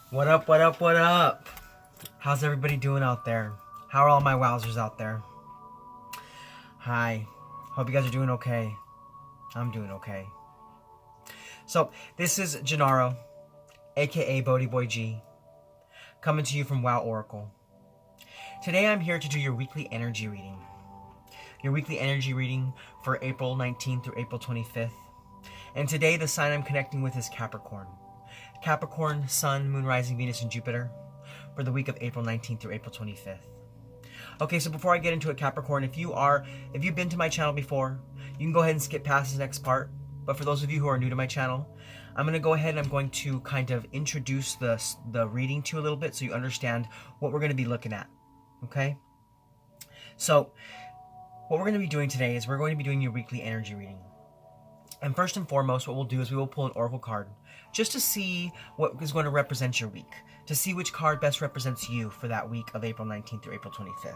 What up, what up, what up? How's everybody doing out there? How are all my wowzers out there? Hi. Hope you guys are doing okay. I'm doing okay. So, this is Gennaro, aka BodhiBoy G, coming to you from Wow Oracle. Today I'm here to do your weekly energy reading. Your weekly energy reading for April 19th through April 25th. And today the sign I'm connecting with is Capricorn. Capricorn, Sun, Moon, Rising, Venus, and Jupiter for the week of April 19th through April 25th. Okay, so before I get into it, Capricorn, if you've been to my channel before, you can go ahead and skip past this next part. But for those of you who are new to my channel, I'm going to go ahead and I'm going to kind of introduce the reading to you a little bit so you understand what we're going to be looking at. Okay? So, what we're going to be doing today is we're going to be doing your weekly energy reading. And first and foremost, what we'll do is we will pull an oracle card just to see what is going to represent your week, to see which card best represents you for that week of April 19th through April 25th.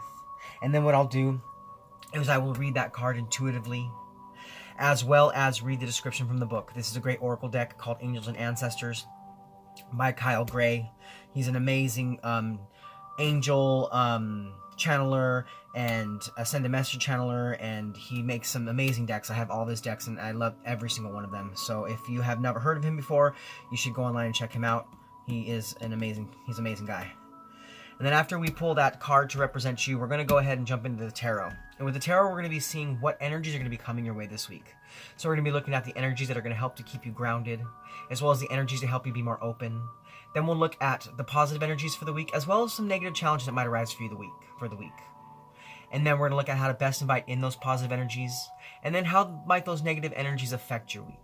And then what I'll do is I will read that card intuitively, as well as read the description from the book. This is a great oracle deck called Angels and Ancestors by Kyle Gray. He's an amazing angel channeler and a send a message channeler, and he makes some amazing decks. I have all of his decks and I love every single one of them. So if you have never heard of him before, you should go online and check him out. He's an amazing guy. And then after we pull that card to represent you, we're going to go ahead and jump into the tarot. And with the tarot, we're going to be seeing what energies are going to be coming your way this week. So we're going to be looking at the energies that are going to help to keep you grounded, as well as the energies to help you be more open. Then we'll look at the positive energies for the week, as well as some negative challenges that might arise for the week. And then we're going to look at how to best invite in those positive energies, and then how might those negative energies affect your week.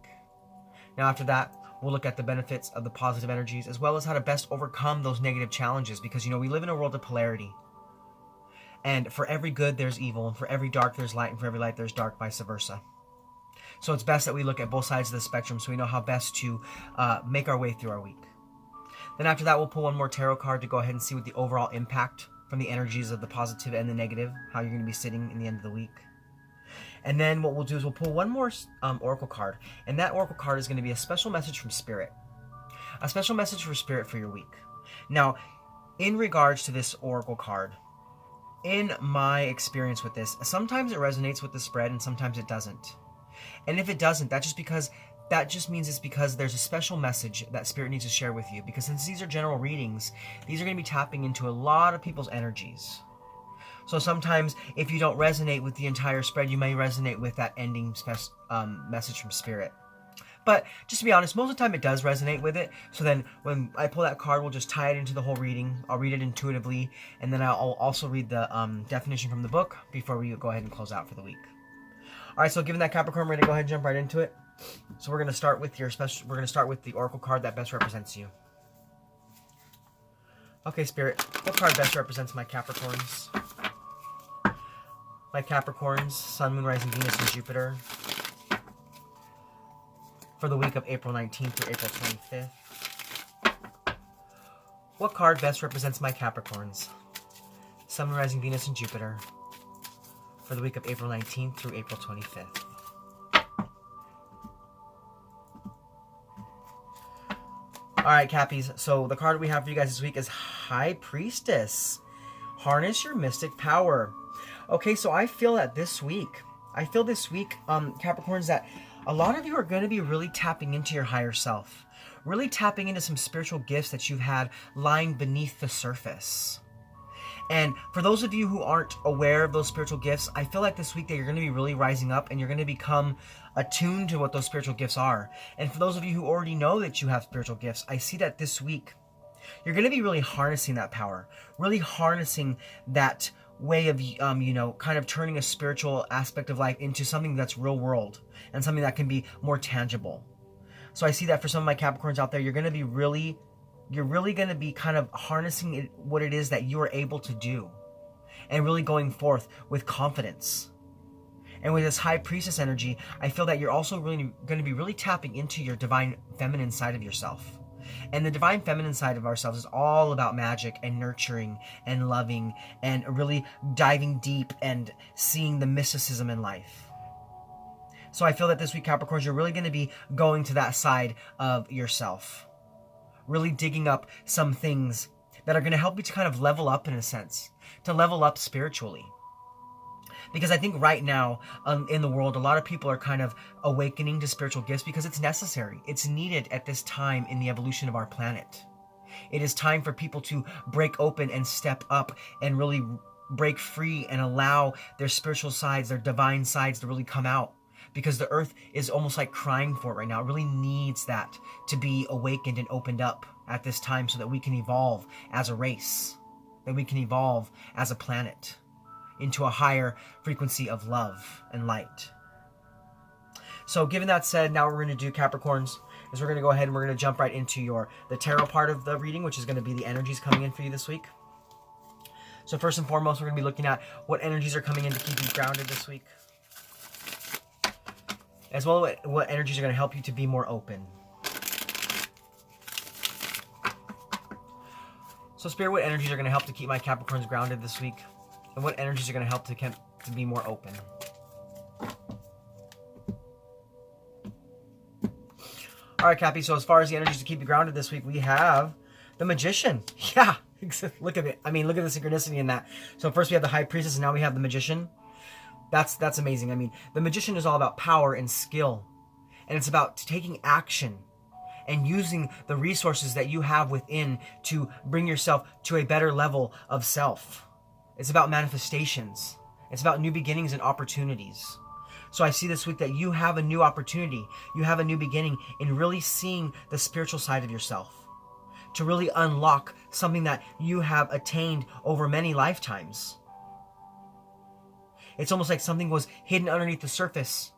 Now after that, we'll look at the benefits of the positive energies, as well as how to best overcome those negative challenges, because you know we live in a world of polarity. And for every good there's evil, and for every dark there's light, and for every light there's dark, vice versa. So it's best that we look at both sides of the spectrum so we know how best to make our way through our week. Then after that, we'll pull one more tarot card to go ahead and see what the overall impact from the energies of the positive and the negative, how you're going to be sitting in the end of the week. And then what we'll do is we'll pull one more oracle card, and that oracle card is going to be a special message from Spirit. A special message for Spirit for your week. Now, in regards to this oracle card, in my experience with this, sometimes it resonates with the spread and sometimes it doesn't. And if it doesn't, that just means it's because there's a special message that Spirit needs to share with you. Because since these are general readings, these are going to be tapping into a lot of people's energies. So sometimes if you don't resonate with the entire spread, you may resonate with that ending message from Spirit. But just to be honest, most of the time it does resonate with it. So then when I pull that card, we'll just tie it into the whole reading. I'll read it intuitively, and then I'll also read the definition from the book before we go ahead and close out for the week. All right, so given that, Capricorn, we're going to go ahead and jump right into it. So we're going to start with the oracle card that best represents you. Okay, Spirit, what card best represents my Capricorns? My Capricorns, Sun, Moon, Rising, Venus, and Jupiter for the week of April 19th through April 25th. What card best represents my Capricorns? Sun, Moon, Rising, Venus, and Jupiter for the week of April 19th through April 25th. Alright, Cappies, so the card we have for you guys this week is High Priestess. Harness your mystic power. Okay, so I feel this week, Capricorns, that a lot of you are going to be really tapping into your higher self. Really tapping into some spiritual gifts that you've had lying beneath the surface. And for those of you who aren't aware of those spiritual gifts, I feel like this week that you're going to be really rising up and you're going to become attuned to what those spiritual gifts are. And for those of you who already know that you have spiritual gifts, I see that this week you're going to be really harnessing that power, really harnessing that way of, kind of turning a spiritual aspect of life into something that's real world and something that can be more tangible. So I see that for some of my Capricorns out there, you're really going to be kind of harnessing what it is that you are able to do and really going forth with confidence. And with this High Priestess energy, I feel that you're also really going to be really tapping into your divine feminine side of yourself. And the divine feminine side of ourselves is all about magic and nurturing and loving and really diving deep and seeing the mysticism in life. So I feel that this week, Capricorns, you're really going to be going to that side of yourself. really digging up some things that are going to help you to kind of level up in a sense, to level up spiritually. Because I think right now in the world, a lot of people are kind of awakening to spiritual gifts because it's necessary. It's needed at this time in the evolution of our planet. It is time for people to break open and step up and really break free and allow their spiritual sides, their divine sides to really come out. Because the earth is almost like crying for it right now. It really needs that to be awakened and opened up at this time so that we can evolve as a race, that we can evolve as a planet into a higher frequency of love and light. So given that said, now what we're going to do, Capricorns, is we're going to go ahead and we're going to jump right into the tarot part of the reading, which is going to be the energies coming in for you this week. So first and foremost, we're going to be looking at what energies are coming in to keep you grounded this week, as well as what energies are going to help you to be more open. So Spirit, what energies are going to help to keep my Capricorns grounded this week? And what energies are going to help to be more open? All right, Cappy, so as far as the energies to keep you grounded this week, we have the Magician. Yeah, look at it. I mean, look at the synchronicity in that. So first we have the High Priestess, and now we have the Magician. That's amazing. I mean, the Magician is all about power and skill. And it's about taking action and using the resources that you have within to bring yourself to a better level of self. It's about manifestations. It's about new beginnings and opportunities. So I see this week that you have a new opportunity. You have a new beginning in really seeing the spiritual side of yourself, to really unlock something that you have attained over many lifetimes. It's almost like something was hidden underneath the surface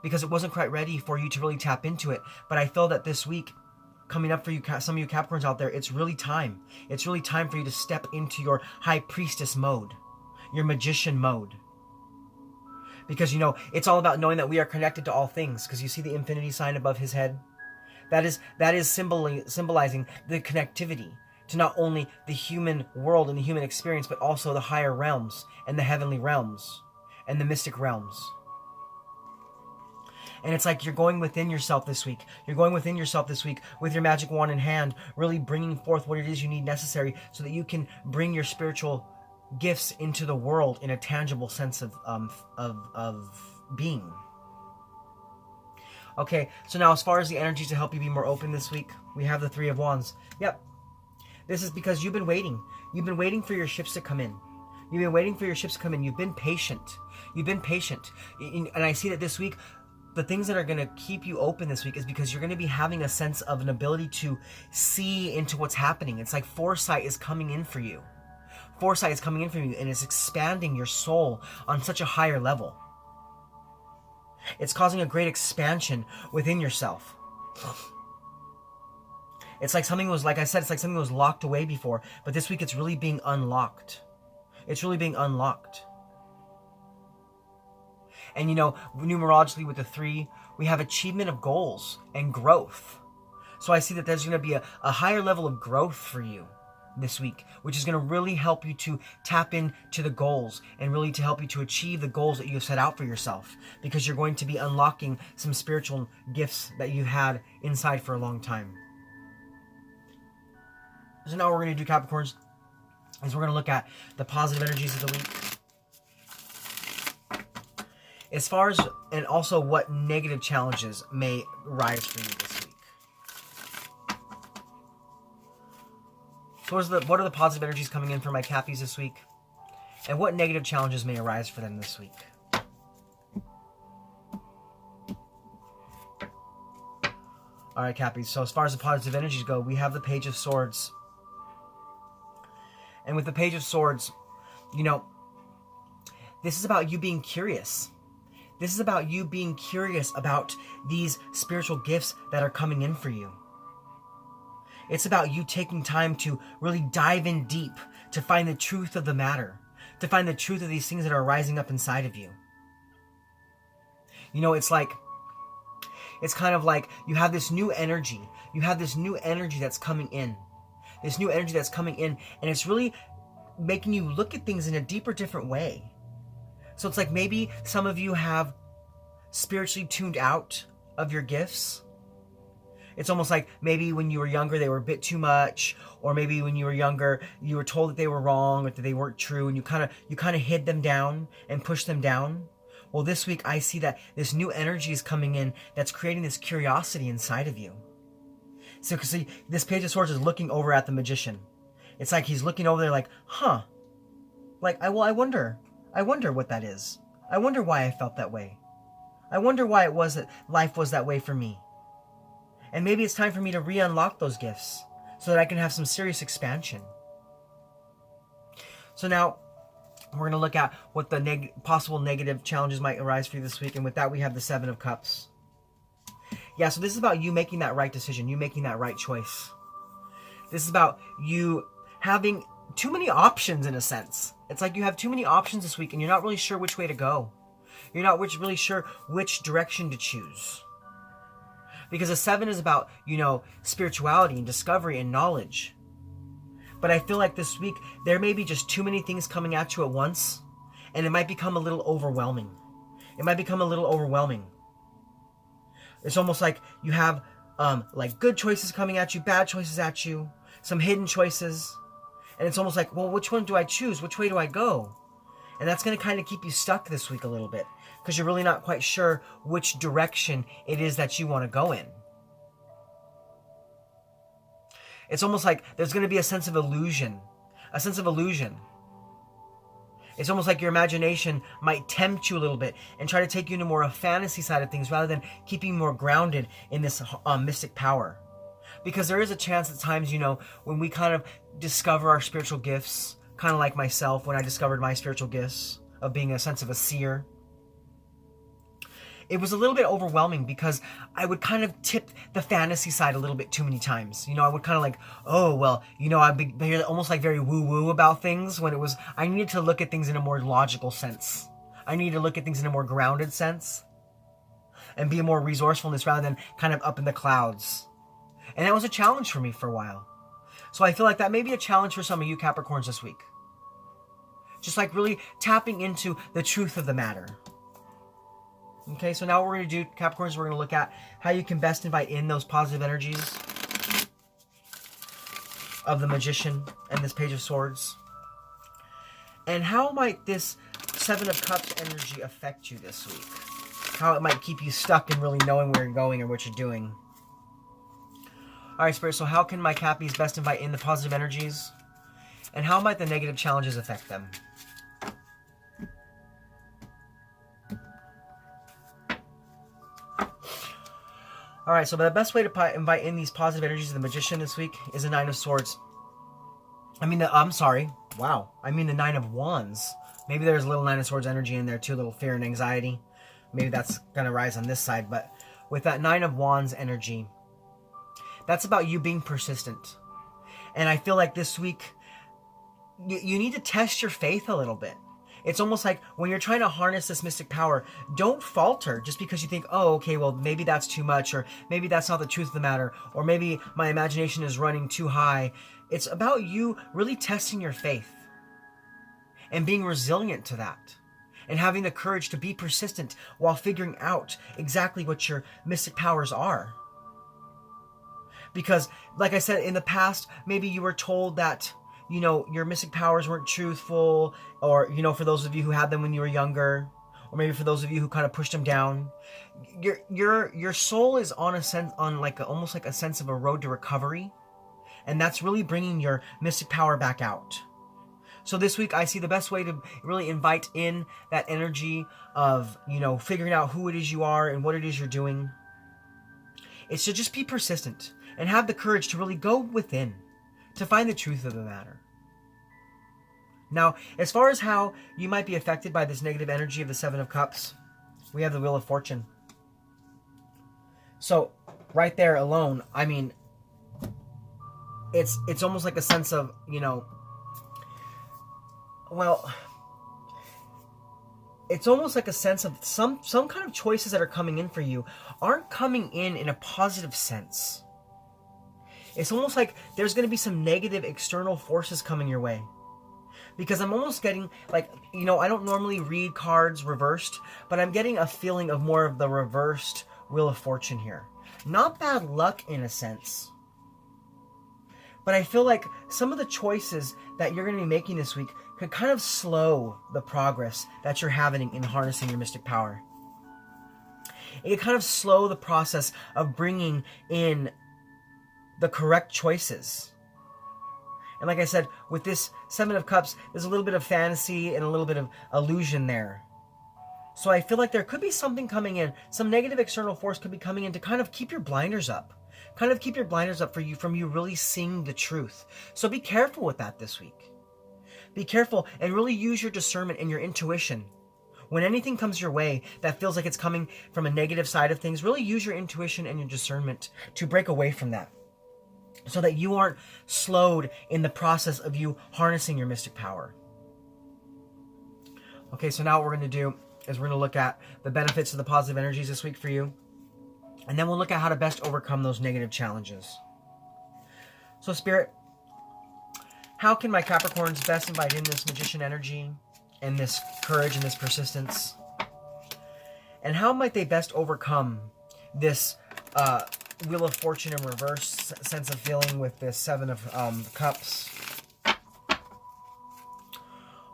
because it wasn't quite ready for you to really tap into it. But I feel that this week, coming up for you, some of you Capricorns out there, it's really time. It's really time for you to step into your High Priestess mode, your Magician mode. Because, you know, it's all about knowing that we are connected to all things. Because you see the infinity sign above his head? That is symbolizing the connectivity to not only the human world and the human experience, but also the higher realms and the heavenly realms and the mystic realms. And it's like you're going within yourself this week. You're going within yourself this week with your magic wand in hand, really bringing forth what it is you need necessary so that you can bring your spiritual gifts into the world in a tangible sense of being. Okay, so now as far as the energies to help you be more open this week, we have the Three of Wands. Yep. This is because you've been waiting. You've been waiting for your ships to come in. You've been waiting for your ships to come in. You've been patient. You've been patient. And I see that this week, the things that are going to keep you open this week is because you're going to be having a sense of an ability to see into what's happening. It's like foresight is coming in for you. Foresight is coming in for you, and it's expanding your soul on such a higher level. It's causing a great expansion within yourself. It's like something was, like I said, it's like something was locked away before, but this week it's really being unlocked. It's really being unlocked. And you know, numerologically with the 3, we have achievement of goals and growth. So I see that there's going to be a higher level of growth for you this week, which is going to really help you to tap into the goals and really to help you to achieve the goals that you have set out for yourself, because you're going to be unlocking some spiritual gifts that you've had inside for a long time. So now what we're going to do, Capricorns, is we're going to look at the positive energies of the week. As far as, and also what negative challenges may rise for you this week. So what are the positive energies coming in for my Cappies this week? And what negative challenges may arise for them this week? Alright, Cappies. So as far as the positive energies go, we have the Page of Swords. And with the Page of Swords, you know, this is about you being curious. This is about you being curious about these spiritual gifts that are coming in for you. It's about you taking time to really dive in deep to find the truth of the matter, to find the truth of these things that are rising up inside of you. You know, it's kind of like you have this new energy. You have this new energy that's coming in. This new energy that's coming in, and it's really making you look at things in a deeper, different way. So it's like maybe some of you have spiritually tuned out of your gifts. It's almost like maybe when you were younger, they were a bit too much, or maybe when you were younger, you were told that they were wrong or that they weren't true, and you kind of hid them down and pushed them down. Well, this week I see that this new energy is coming in that's creating this curiosity inside of you. So, see, this Page of Swords is looking over at the Magician. It's like he's looking over there like, huh. Like, I wonder what that is. I wonder why I felt that way. I wonder why it was that life was that way for me. And maybe it's time for me to re-unlock those gifts so that I can have some serious expansion. So now, we're going to look at what the possible negative challenges might arise for you this week. And with that, we have the Seven of Cups. Yeah, so this is about you making that right decision, you making that right choice. This is about you having too many options in a sense. It's like you have too many options this week and you're not really sure which way to go. You're not really sure which direction to choose. Because a 7 is about, spirituality and discovery and knowledge. But I feel like this week, there may be just too many things coming at you at once, and it might become a little overwhelming. It's almost like you have, good choices coming at you, bad choices at you, some hidden choices. And it's almost like, well, which one do I choose? Which way do I go? And that's going to kind of keep you stuck this week a little bit, because you're really not quite sure which direction it is that you want to go in. It's almost like there's going to be a sense of illusion. It's almost like your imagination might tempt you a little bit and try to take you into more of a fantasy side of things rather than keeping you more grounded in this mystic power. Because there is a chance at times, when we kind of discover our spiritual gifts, kind of like myself when I discovered my spiritual gifts of being a sense of a seer, it was a little bit overwhelming because I would kind of tip the fantasy side a little bit too many times. I would kind of like, I'd be almost like very woo-woo about things when I needed to look at things in a more logical sense. I needed to look at things in a more grounded sense and be a more resourcefulness rather than kind of up in the clouds. And that was a challenge for me for a while. So I feel like that may be a challenge for some of you Capricorns this week. Just like really tapping into the truth of the matter. Okay, so now what we're going to do, Capricorns, we're going to look at how you can best invite in those positive energies of the Magician and this Page of Swords. And how might this Seven of Cups energy affect you this week? How it might keep you stuck in really knowing where you're going or what you're doing. Alright, Spirit, so how can my Cappies best invite in the positive energies? And how might the negative challenges affect them? Alright, so the best way to invite in these positive energies of the Magician this week is the Nine of Swords. I mean the Nine of Wands. Maybe there's a little Nine of Swords energy in there too, a little fear and anxiety. Maybe that's going to rise on this side, but with that Nine of Wands energy, that's about you being persistent. And I feel like this week, you need to test your faith a little bit. It's almost like when you're trying to harness this mystic power, don't falter just because you think, oh, okay, well, maybe that's too much, or maybe that's not the truth of the matter, or maybe my imagination is running too high. It's about you really testing your faith and being resilient to that and having the courage to be persistent while figuring out exactly what your mystic powers are. Because, like I said, in the past, maybe you were told that your mystic powers weren't truthful, or, for those of you who had them when you were younger, or maybe for those of you who kind of pushed them down. Your soul is almost like a sense of a road to recovery, and that's really bringing your mystic power back out. So this week, I see the best way to really invite in that energy of, figuring out who it is you are and what it is you're doing. It's to just be persistent and have the courage to really go within to find the truth of the matter. Now, as far as how you might be affected by this negative energy of the Seven of Cups, we have the Wheel of Fortune. So, right there alone, I mean, it's almost like a sense of, it's almost like a sense of some kind of choices that are coming in for you aren't coming in a positive sense. It's almost like there's going to be some negative external forces coming your way. Because I'm almost getting, I don't normally read cards reversed, but I'm getting a feeling of more of the reversed Wheel of Fortune here. not bad luck in a sense. But I feel like some of the choices that you're going to be making this week could kind of slow the progress that you're having in harnessing your mystic power. It could kind of slow the process of bringing in the correct choices. And like I said, with this Seven of Cups, there's a little bit of fantasy and a little bit of illusion there. So I feel like there could be something coming in. Some negative external force could be coming in to kind of keep your blinders up. Kind of keep your blinders up from you really seeing the truth. So be careful with that this week. Be careful and really use your discernment and your intuition. When anything comes your way that feels like it's coming from a negative side of things, really use your intuition and your discernment to break away from that, so that you aren't slowed in the process of you harnessing your mystic power. Okay, so now what we're going to do is we're going to look at the benefits of the positive energies this week for you. And then we'll look at how to best overcome those negative challenges. So Spirit, how can my Capricorns best invite in this magician energy and this courage and this persistence? And how might they best overcome this Wheel of Fortune in reverse sense of feeling with this Seven of Cups?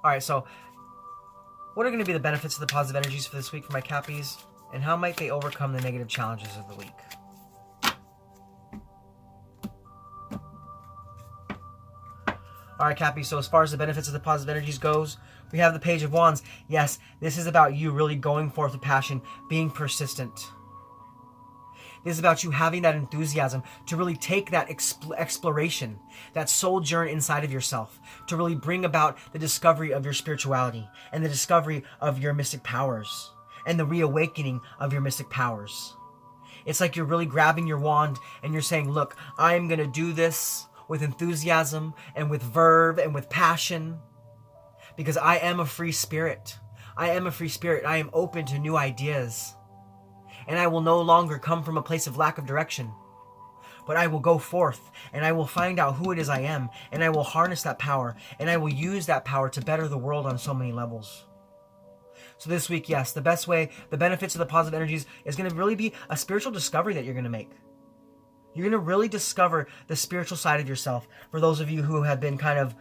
Alright, so what are going to be the benefits of the positive energies for this week for my Cappies? And how might they overcome the negative challenges of the week? Alright, Cappy, so as far as the benefits of the positive energies goes, we have the Page of Wands. Yes, this is about you really going forth with passion, being persistent. This is about you having that enthusiasm to really take that exploration, that sojourn inside of yourself, to really bring about the discovery of your spirituality and the discovery of your mystic powers and the reawakening of your mystic powers. It's like you're really grabbing your wand and you're saying, look, I am going to do this with enthusiasm and with verve and with passion, because I am a free spirit. I am a free spirit. I am open to new ideas. And I will no longer come from a place of lack of direction, but I will go forth and I will find out who it is I am, and I will harness that power, and I will use that power to better the world on so many levels. So this week, yes, the best way, the benefits of the positive energies is going to really be a spiritual discovery that you're going to make. You're going to really discover the spiritual side of yourself. For those of you who have been kind of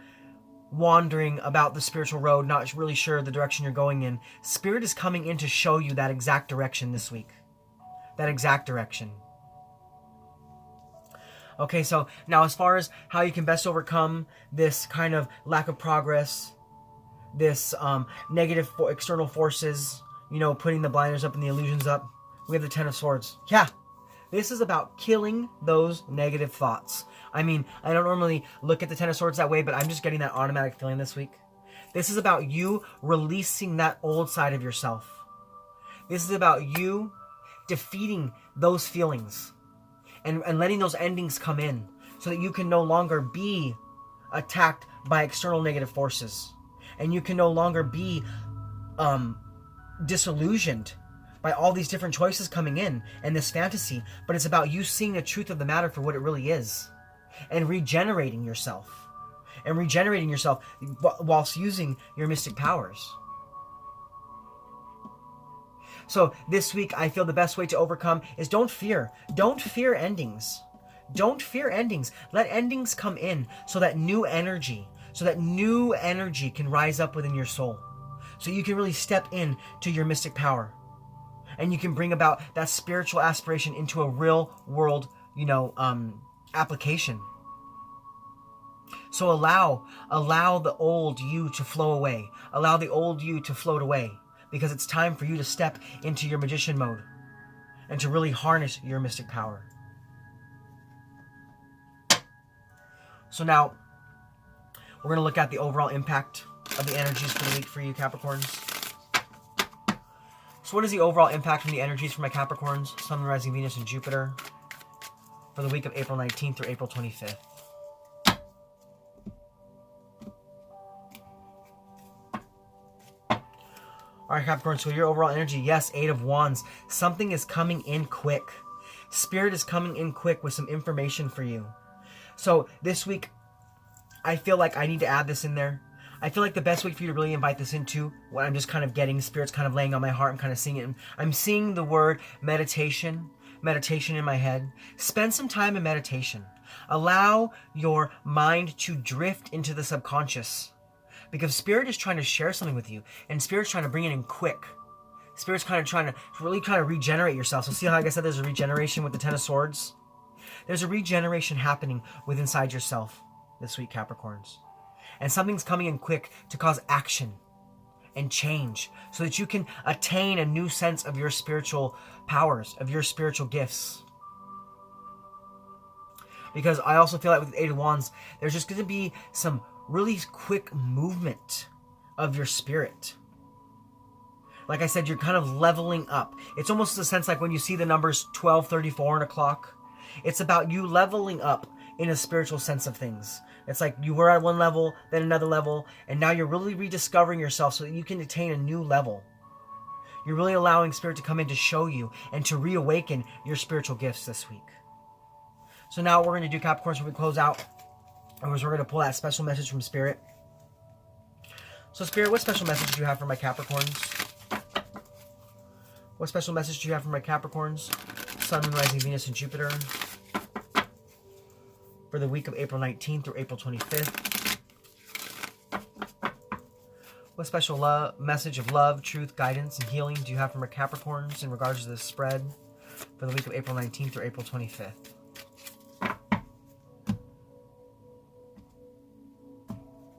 wandering about the spiritual road, not really sure the direction you're going in, Spirit is coming in to show you that exact direction this week. That exact direction. Okay, so now as far as how you can best overcome this kind of lack of progress, this negative external forces, you know, putting the blinders up and the illusions up, we have the Ten of Swords. Yeah, this is about killing those negative thoughts. I mean, I don't normally look at the Ten of Swords that way, but I'm just getting that automatic feeling this week. This is about you releasing that old side of yourself. This is about you defeating those feelings and letting those endings come in so that you can no longer be attacked by external negative forces. And you can no longer be disillusioned by all these different choices coming in and this fantasy. But it's about you seeing the truth of the matter for what it really is and regenerating yourself. And regenerating yourself whilst using your mystic powers. So this week, I feel the best way to overcome is don't fear. Don't fear endings. Don't fear endings. Let endings come in so that new energy can rise up within your soul. So you can really step in to your mystic power. And you can bring about that spiritual aspiration into a real world, application. So allow the old you to flow away. Allow the old you to float away. Because it's time for you to step into your magician mode and to really harness your mystic power. So now, we're going to look at the overall impact of the energies for the week for you, Capricorns. So what is the overall impact from the energies for my Capricorns, Sun, Rising, Venus, and Jupiter for the week of April 19th through April 25th? All right, Capricorn, so your overall energy, yes, Eight of Wands. Something is coming in quick. Spirit is coming in quick with some information for you. So this week, I feel like I need to add this in there. I feel like the best way for you to really invite this into, what I'm just kind of getting, Spirit's kind of laying on my heart, I'm kind of seeing it. I'm seeing the word meditation. meditation in my head. Spend some time in meditation. Allow your mind to drift into the subconscious, because Spirit is trying to share something with you, and Spirit's trying to bring it in quick. Spirit's kind of trying to really kind of regenerate yourself. So see how, like I said, there's a regeneration with the Ten of Swords? There's a regeneration happening within inside yourself this week, Capricorns. And something's coming in quick to cause action and change, so that you can attain a new sense of your spiritual powers, of your spiritual gifts. Because I also feel like with the Eight of Wands, there's just going to be some really quick movement of your spirit. Like I said, you're kind of leveling up. It's almost a sense like when you see the numbers 12, 34, and a clock. It's about you leveling up in a spiritual sense of things. It's like you were at one level, then another level, and now you're really rediscovering yourself so that you can attain a new level. You're really allowing Spirit to come in to show you and to reawaken your spiritual gifts this week. So now what we're going to do, Capricorns, when we close out, is we're going to pull that special message from Spirit. So Spirit, what special message do you have for my Capricorns? What special message do you have for my Capricorns? Sun, Moon, Rising, Venus, and Jupiter for the week of April 19th through April 25th. What special message of love, truth, guidance, and healing do you have for my Capricorns in regards to this spread for the week of April 19th through April 25th?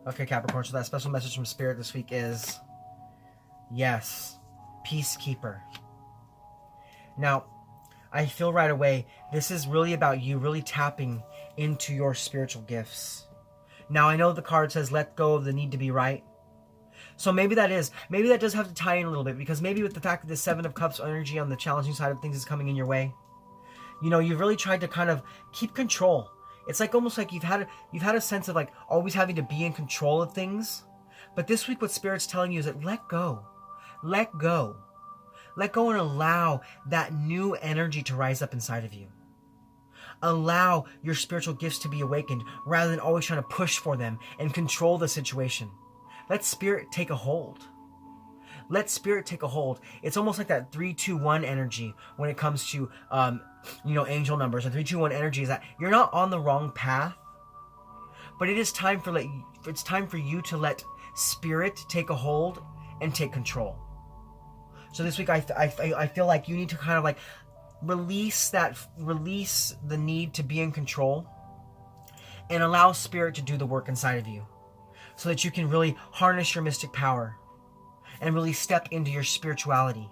Okay, Capricorn, so that special message from Spirit this week is, yes, Peacekeeper. Now, I feel right away, this is really about you really tapping into your spiritual gifts. Now, I know the card says, let go of the need to be right. So maybe that does have to tie in a little bit, because maybe with the fact that the Seven of Cups energy on the challenging side of things is coming in your way, you know, you've really tried to kind of keep control. It's like almost like you've had a sense of like always having to be in control of things. But this week what Spirit's telling you is that let go. Let go. Let go and allow that new energy to rise up inside of you. Allow your spiritual gifts to be awakened rather than always trying to push for them and control the situation. Let Spirit take a hold. Let Spirit take a hold. It's almost like that 3-2-1 energy when it comes to angel numbers. And 3-2-1 energy is that you're not on the wrong path, but it's time for you to let Spirit take a hold and take control. So this week I feel like you need to kind of like release the need to be in control and allow Spirit to do the work inside of you, so that you can really harness your mystic power and really step into your spirituality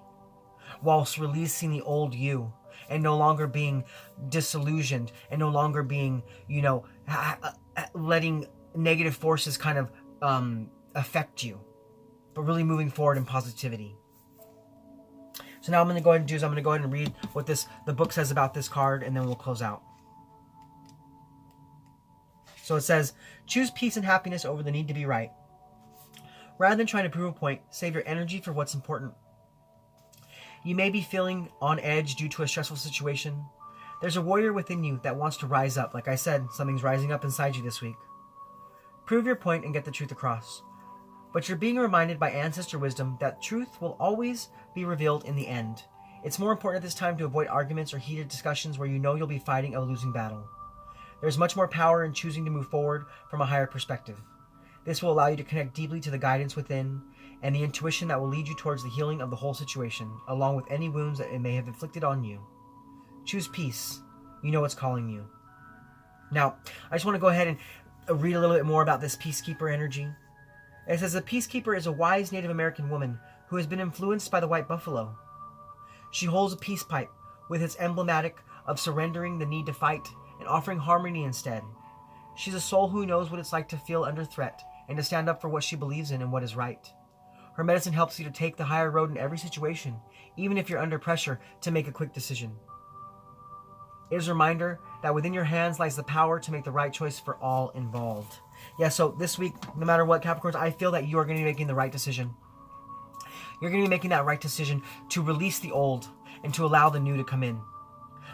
whilst releasing the old you and no longer being disillusioned and no longer being, letting negative forces kind of affect you, but really moving forward in positivity. So now I'm going to go ahead and read what the book says about this card, and then we'll close out. So it says, choose peace and happiness over the need to be right. Rather than trying to prove a point, save your energy for what's important. You may be feeling on edge due to a stressful situation. There's a warrior within you that wants to rise up. Like I said, something's rising up inside you this week. Prove your point and get the truth across. But you're being reminded by ancestor wisdom that truth will always be revealed in the end. It's more important at this time to avoid arguments or heated discussions where you know you'll be fighting a losing battle. There's much more power in choosing to move forward from a higher perspective. This will allow you to connect deeply to the guidance within and the intuition that will lead you towards the healing of the whole situation, along with any wounds that it may have inflicted on you. Choose peace. You know what's calling you. Now, I just want to go ahead and read a little bit more about this Peacekeeper energy. It says, a Peacekeeper is a wise Native American woman who has been influenced by the white buffalo. She holds a peace pipe with its emblematic of surrendering the need to fight and offering harmony instead. She's a soul who knows what it's like to feel under threat and to stand up for what she believes in and what is right. Her medicine helps you to take the higher road in every situation, even if you're under pressure to make a quick decision. It is a reminder that within your hands lies the power to make the right choice for all involved. Yeah, so this week, no matter what, Capricorns, I feel that you are going to be making the right decision. You're going to be making that right decision to release the old and to allow the new to come in,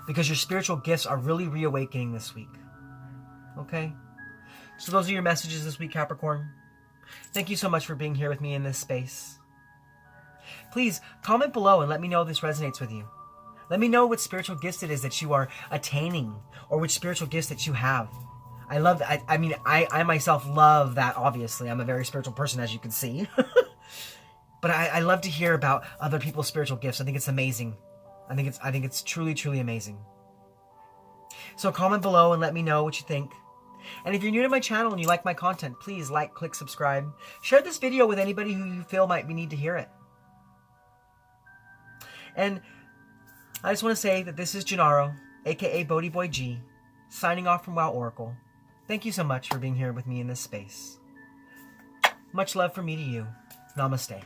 because your spiritual gifts are really reawakening this week. Okay? So those are your messages this week, Capricorn. Thank you so much for being here with me in this space. Please comment below and let me know if this resonates with you. Let me know what spiritual gifts it is that you are attaining, or which spiritual gifts that you have. I love that. I mean, I myself love that, obviously. I'm a very spiritual person, as you can see. But I love to hear about other people's spiritual gifts. I think it's amazing. I think it's truly, truly amazing. So comment below and let me know what you think. And if you're new to my channel and you like my content, please like, click, subscribe. Share this video with anybody who you feel might need to hear it. And I just want to say that this is Gennaro, aka BodhiBoy G, signing off from WoW Oracle. Thank you so much for being here with me in this space. Much love from me to you. Namaste.